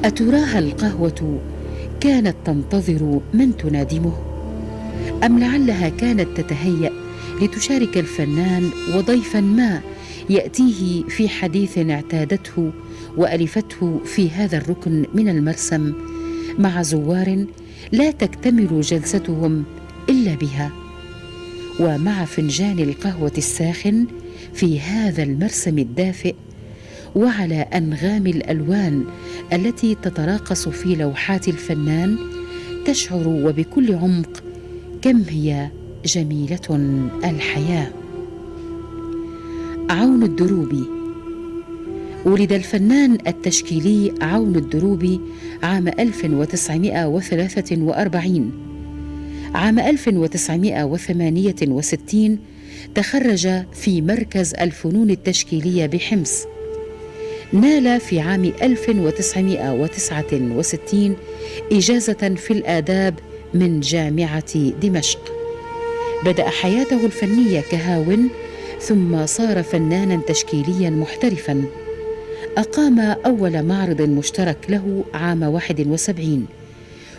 أتراها القهوة كانت تنتظر من تنادمه، أم لعلها كانت تتهيأ لتشارك الفنان وضيفا ما يأتيه في حديث اعتادته وألفته في هذا الركن من المرسم مع زوار لا تكتمل جلستهم إلا بها، ومع فنجان القهوة الساخن في هذا المرسم الدافئ، وعلى أنغام الألوان التي تتراقص في لوحات الفنان، تشعر وبكل عمق كم هي جميلة الحياة. عون الدروبي. ولد الفنان التشكيلي عون الدروبي عام 1943. عام 1968 تخرج في مركز الفنون التشكيلية بحمص. نال في عام 1969 إجازة في الآداب من جامعة دمشق. بدأ حياته الفنية كهاون، ثم صار فنانا تشكيليا محترفا. أقام أول معرض مشترك له عام 71،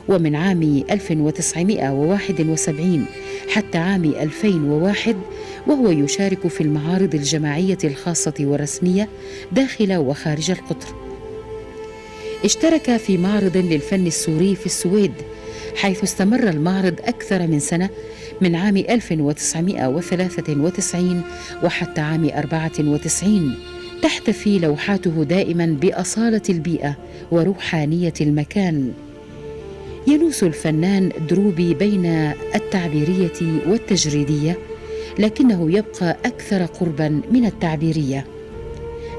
ومن عام 1971 حتى عام 2001 وهو يشارك في المعارض الجماعية الخاصة والرسمية داخل وخارج القطر. اشترك في معرض للفن السوري في السويد، حيث استمر المعرض أكثر من سنة، من عام 1993 وحتى عام 94. تحتفي لوحاته دائما بأصالة البيئة وروحانية المكان. يلوس الفنان دروبي بين التعبيرية والتجريدية، لكنه يبقى أكثر قربا من التعبيرية.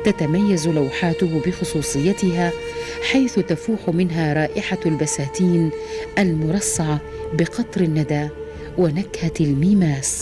تتميز لوحاته بخصوصيتها، حيث تفوح منها رائحة البساتين المرصعة بقطر الندى ونكهة الميماس.